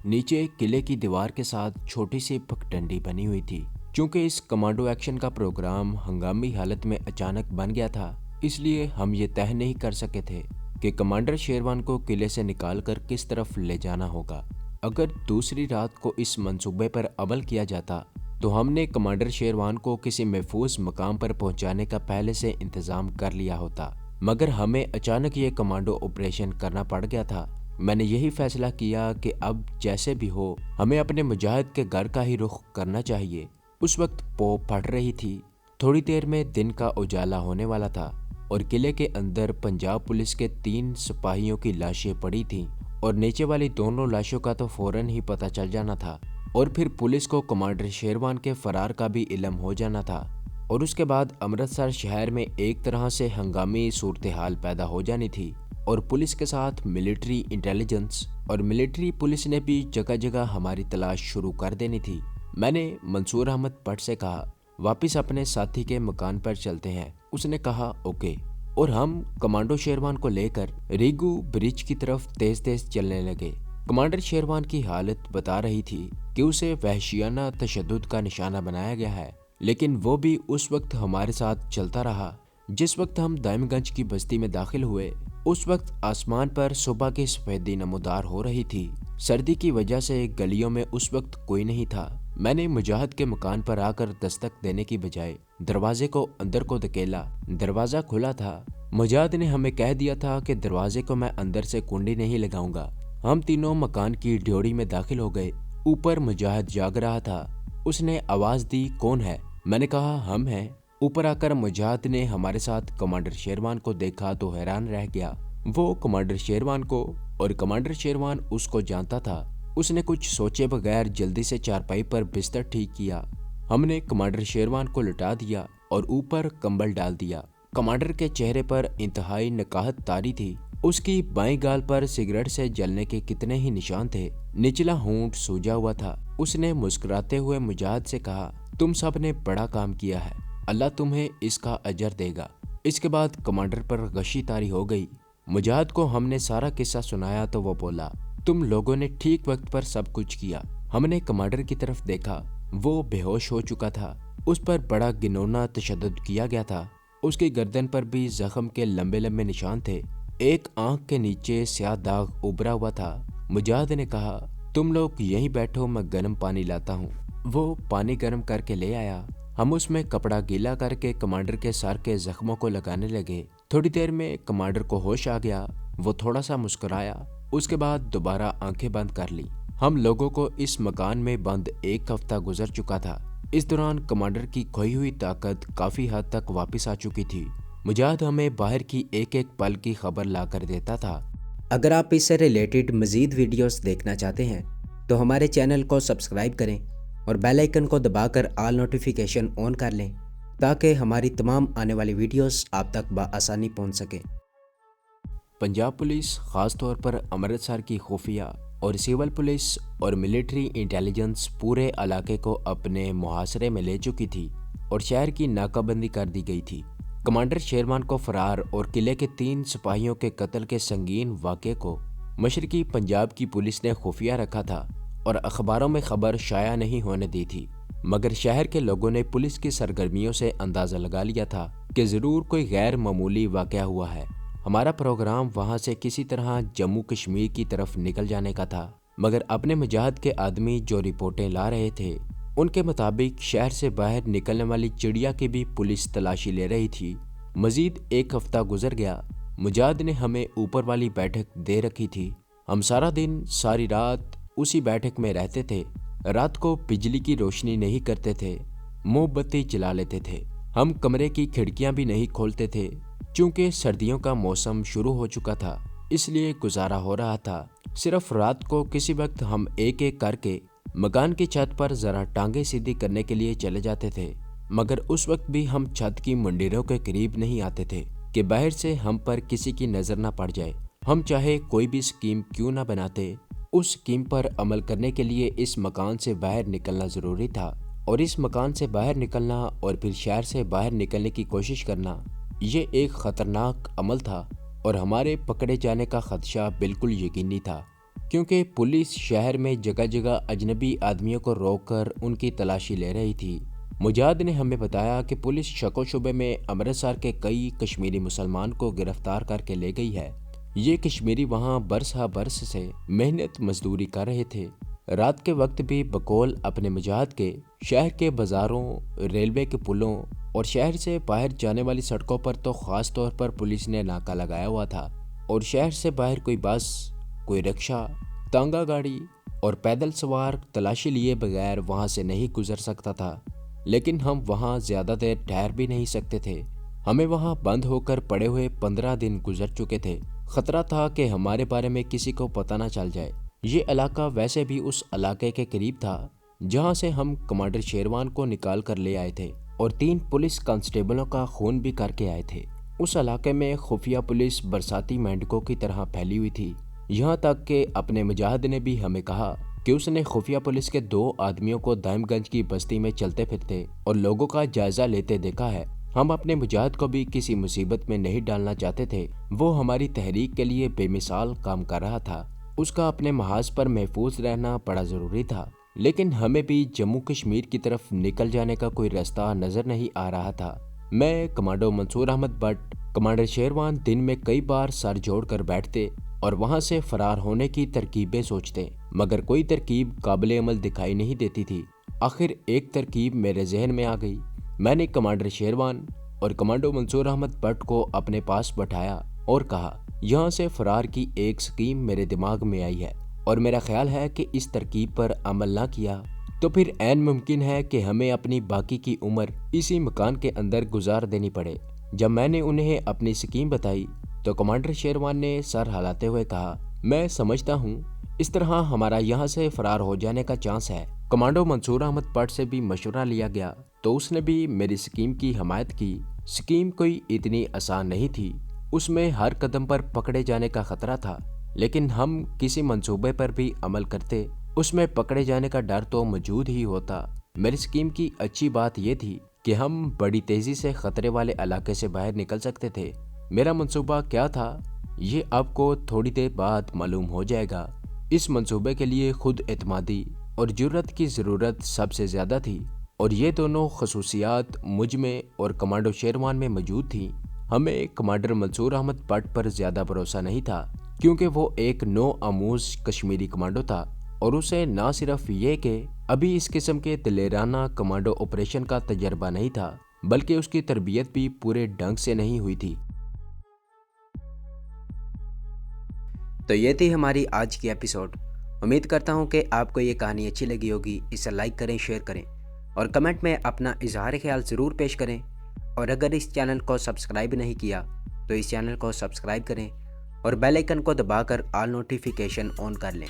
नीचे किले की दीवार के साथ छोटी सी पगडंडी बनी हुई थी। चूंकि इस कमांडो एक्शन का प्रोग्राम हंगामी हालत में अचानक बन गया था, इसलिए हम ये तय नहीं कर सके थे कि कमांडर शेरवान को किले से निकालकर किस तरफ ले जाना होगा। अगर दूसरी रात को इस मंसूबे पर अमल किया जाता तो हमने कमांडर शेरवान को किसी महफूज मकाम पर पहुंचाने का पहले से इंतजाम कर लिया होता, मगर हमें अचानक ये कमांडो ऑपरेशन करना पड़ गया था। मैंने यही फैसला किया कि अब जैसे भी हो हमें अपने मुजाहिद के घर का ही रुख करना चाहिए। उस वक्त पो पड़ रही थी। थोड़ी देर में दिन का उजाला होने वाला था और किले के अंदर पंजाब पुलिस के 3 सिपाहियों की लाशें पड़ी थीं और नीचे वाली दोनों लाशों का तो फौरन ही पता चल जाना था और फिर पुलिस को कमांडर शेरवान के फरार का भी इल्म हो जाना था और उसके बाद अमृतसर शहर में एक तरह से हंगामी सूरत हाल पैदा हो जानी थी और पुलिस के साथ मिलिट्री इंटेलिजेंस और मिलिट्री पुलिस ने भी जगह जगह हमारी तलाश शुरू कर देनी थी। मैंने मंसूर अहमद पट से कहा, वापस अपने साथी के मकान पर चलते हैं। उसने कहा ओके, और हम कमांडो शेरवान को लेकर रीगू ब्रिज की तरफ तेज तेज चलने लगे। कमांडर शेरवान की हालत बता रही थी कि उसे वहशियाना तशद्दुद का निशाना बनाया गया है, लेकिन वो भी उस वक्त हमारे साथ चलता रहा। जिस वक्त हम दाइमगंज की बस्ती में दाखिल हुए उस वक्त आसमान पर सुबह की सफेदी नमूदार हो रही थी। सर्दी की वजह से गलियों में उस वक्त कोई नहीं था। मैंने मुजाहिद के मकान पर आकर दस्तक देने की बजाय दरवाजे को अंदर को धकेला। दरवाजा खुला था। मुजाहिद ने हमें कह दिया था कि दरवाजे को मैं अंदर से कुंडी नहीं लगाऊंगा। हम तीनों मकान की ड्योढ़ी में दाखिल हो गए। ऊपर मुजाहिद जाग रहा था। उसने आवाज दी, कौन है? मैंने कहा हम हैं। ऊपर आकर मुजाहिद ने हमारे साथ कमांडर शेरवान को देखा तो हैरान रह गया। वो कमांडर शेरवान को और कमांडर शेरवान उसको जानता था। उसने कुछ सोचे बगैर जल्दी से चारपाई पर बिस्तर ठीक किया। हमने कमांडर शेरवान को लटा दिया और ऊपर कंबल डाल दिया। कमांडर के चेहरे पर इंतहाई नकाहत तारी थी। उसकी बाएं गाल पर सिगरेट से जलने के कितने ही निशान थे। निचला होंठ सूजा हुआ था। उसने मुस्कुराते हुए मुजाहिद से कहा, तुम सब ने बड़ा काम किया है, अल्लाह तुम्हें इसका अजर देगा। इसके बाद कमांडर पर गशी तारी हो गई। मुजाहिद को हमने सारा किस्सा सुनाया तो वो बोला, तुम लोगों ने ठीक वक्त पर सब कुछ किया। हमने कमांडर की तरफ देखा। वो बेहोश हो चुका था। उस पर बड़ा घिनौना तशद्दुद किया गया था। उसकी गर्दन पर भी जख्म के लंबे लंबे निशान थे। एक आंख के नीचे स्याह दाग उभरा हुआ था। मुजाहिद ने कहा, तुम लोग यहीं बैठो, मैं गर्म पानी लाता हूँ। वो पानी गर्म करके ले आया। हम उसमें कपड़ा गीला करके कमांडर के सर के जख्मों को लगाने लगे। थोड़ी देर में कमांडर को होश आ गया। वो थोड़ा सा मुस्कुराया, उसके बाद दोबारा आंखें बंद कर ली। हम लोगों को इस मकान में बंद 1 हफ्ता गुजर चुका था। इस दौरान कमांडर की खोई हुई ताकत काफी हद तक वापस आ चुकी थी। मुजाहिद हमें बाहर की एक एक पल की खबर ला कर देता था। अगर आप इससे रिलेटेड मज़ीद वीडियोस देखना चाहते हैं तो हमारे चैनल को सब्सक्राइब करें और बेल आइकन को दबाकर ऑल नोटिफिकेशन ऑन कर लें ताकि हमारी तमाम आने वाली वीडियोस आप तक बआसानी पहुंच सकें। पंजाब पुलिस, खास तौर पर अमृतसर की खुफिया और सिविल पुलिस और मिलिट्री इंटेलिजेंस पूरे इलाके को अपने मुहासरे में ले चुकी थी और शहर की नाकाबंदी कर दी गई थी। कमांडर शेरवान को फरार और किले के 3 सिपाहियों के कत्ल के संगीन वाक़े को मशरकी पंजाब की पुलिस ने खुफिया रखा था और अखबारों में खबर शाया नहीं होने दी थी, मगर शहर के लोगों ने पुलिस की सरगर्मियों से अंदाज़ा लगा लिया था कि ज़रूर कोई गैर मामूली वाक़या हुआ है। हमारा प्रोग्राम वहाँ से किसी तरह जम्मू कश्मीर की तरफ निकल जाने का था, मगर अपने मुजाहिद के आदमी जो रिपोर्टें ला रहे थे उनके मुताबिक शहर से बाहर निकलने वाली चिड़िया की भी पुलिस तलाशी ले रही थी। मजीद 1 हफ्ता गुजर गया। मुजाहिद ने हमें ऊपर वाली बैठक दे रखी थी। हम सारा दिन सारी रात उसी बैठक में रहते थे। रात को बिजली की रोशनी नहीं करते थे, मोमबत्ती जला लेते थे। हम कमरे की खिड़कियां भी नहीं खोलते थे। चूंकि सर्दियों का मौसम शुरू हो चुका था, इसलिए गुजारा हो रहा था। सिर्फ रात को किसी वक्त हम एक एक करके मकान की छत पर जरा टांगे सीधी करने के लिए चले जाते थे, मगर उस वक्त भी हम छत की मंदिरों के करीब नहीं आते थे कि बाहर से हम पर किसी की नजर न पड़ जाए। हम चाहे कोई भी स्कीम क्यों न बनाते, उस स्कीम पर अमल करने के लिए इस मकान से बाहर निकलना जरूरी था। और इस मकान से बाहर निकलना और फिर शहर से बाहर निकलने की कोशिश करना, ये एक खतरनाक अमल था और हमारे पकड़े जाने का खदशा बिल्कुल यकीनी था। क्योंकि पुलिस शहर में जगह जगह अजनबी आदमियों को रोककर उनकी तलाशी ले रही थी। मुजाहिद ने हमें बताया कि पुलिस शक व शुबे में अमृतसर के कई कश्मीरी मुसलमान को गिरफ्तार करके ले गई है। ये कश्मीरी वहाँ बरस हा बरस से मेहनत मजदूरी कर रहे थे। रात के वक्त भी बकौल अपने मुजाहिद के शहर के बाजारों, रेलवे के पुलों और शहर से बाहर जाने वाली सड़कों पर तो खास तौर पर पुलिस ने नाका लगाया हुआ था और शहर से बाहर कोई बस, कोई रिक्शा, तांगा गाड़ी और पैदल सवार तलाशी लिए बगैर वहां से नहीं गुजर सकता था। लेकिन हम वहां ज्यादा देर ठहर भी नहीं सकते थे। हमें वहां बंद होकर पड़े हुए 15 दिन गुजर चुके थे। खतरा था कि हमारे बारे में किसी को पता न चल जाए। ये इलाका वैसे भी उस इलाके के करीब था जहां से हम कमांडर शेरवान को निकाल कर ले आए थे और 3 पुलिस कांस्टेबलों का खून भी करके आए थे। उस इलाके में खुफिया पुलिस बरसाती मेंढकों की तरह फैली हुई थी। यहाँ तक कि अपने मुजाहिद ने भी हमें कहा कि उसने खुफिया पुलिस के 2 आदमियों को दाइमगंज की बस्ती में चलते फिरते और लोगों का जायजा लेते देखा है। हम अपने मुजाहिद को भी किसी मुसीबत में नहीं डालना चाहते थे। वो हमारी तहरीक के लिए बेमिसाल काम कर रहा था। उसका अपने महाज पर महफूज रहना बड़ा जरूरी था। लेकिन हमें भी जम्मू कश्मीर की तरफ निकल जाने का कोई रास्ता नजर नहीं आ रहा था। मैं, कमांडो मंसूर अहमद भट्ट, कमांडर शेरवान दिन में कई बार सर जोड़कर बैठते और वहां से फरार होने की तरकीबें सोचते, मगर कोई तरकीब काबिल अमल दिखाई नहीं देती थी। आखिर एक तरकीब मेरे जहन में आ गई। मैंने कमांडर शेरवान और कमांडो मंसूर अहमद भट्ट को अपने पास बैठाया और कहा, यहाँ से फरार की एक स्कीम मेरे दिमाग में आई है और मेरा ख्याल है कि इस तरकीब पर अमल ना किया तो फिर ऐन मुमकिन है कि हमें अपनी बाकी की उम्र इसी मकान के अंदर गुजार देनी पड़े। जब मैंने उन्हें अपनी स्कीम बताई तो कमांडर शेरवान ने सर हिलाते हुए कहा, मैं समझता हूँ इस तरह हमारा यहाँ से फरार हो जाने का चांस है। कमांडो मंसूर अहमद भट्ट से भी मशवरा लिया गया तो उसने भी मेरी स्कीम की हमायत की। स्कीम कोई इतनी आसान नहीं थी, उसमें हर कदम पर पकड़े जाने का खतरा था। लेकिन हम किसी मंसूबे पर भी अमल करते, उसमें पकड़े जाने का डर तो मौजूद ही होता। मेरी स्कीम की अच्छी बात यह थी कि हम बड़ी तेजी से खतरे वाले इलाके से बाहर निकल सकते थे। मेरा मंसूबा क्या था ये आपको थोड़ी देर बाद मालूम हो जाएगा। इस मंसूबे के लिए खुद एतमादी और जुर्रत की ज़रूरत सबसे ज़्यादा थी और ये दोनों खसूसियात मुझ में और कमांडो शेरवान में मौजूद थी। हमें कमांडर मंसूर अहमद भट्ट पर ज़्यादा भरोसा नहीं था क्योंकि वो एक नो आमूज कश्मीरी कमांडो था और उसे न सिर्फ ये कि अभी इस किस्म के दिलेराना कमांडो ऑपरेशन का तजर्बा नहीं था, बल्कि उसकी तरबियत भी पूरे ढंग से नहीं हुई थी। तो ये थी हमारी आज की एपिसोड। उम्मीद करता हूँ कि आपको ये कहानी अच्छी लगी होगी। इसे लाइक करें, शेयर करें और कमेंट में अपना इजहार ख्याल ज़रूर पेश करें। और अगर इस चैनल को सब्सक्राइब नहीं किया तो इस चैनल को सब्सक्राइब करें और बेल आइकन को दबाकर ऑल नोटिफिकेशन ऑन कर लें।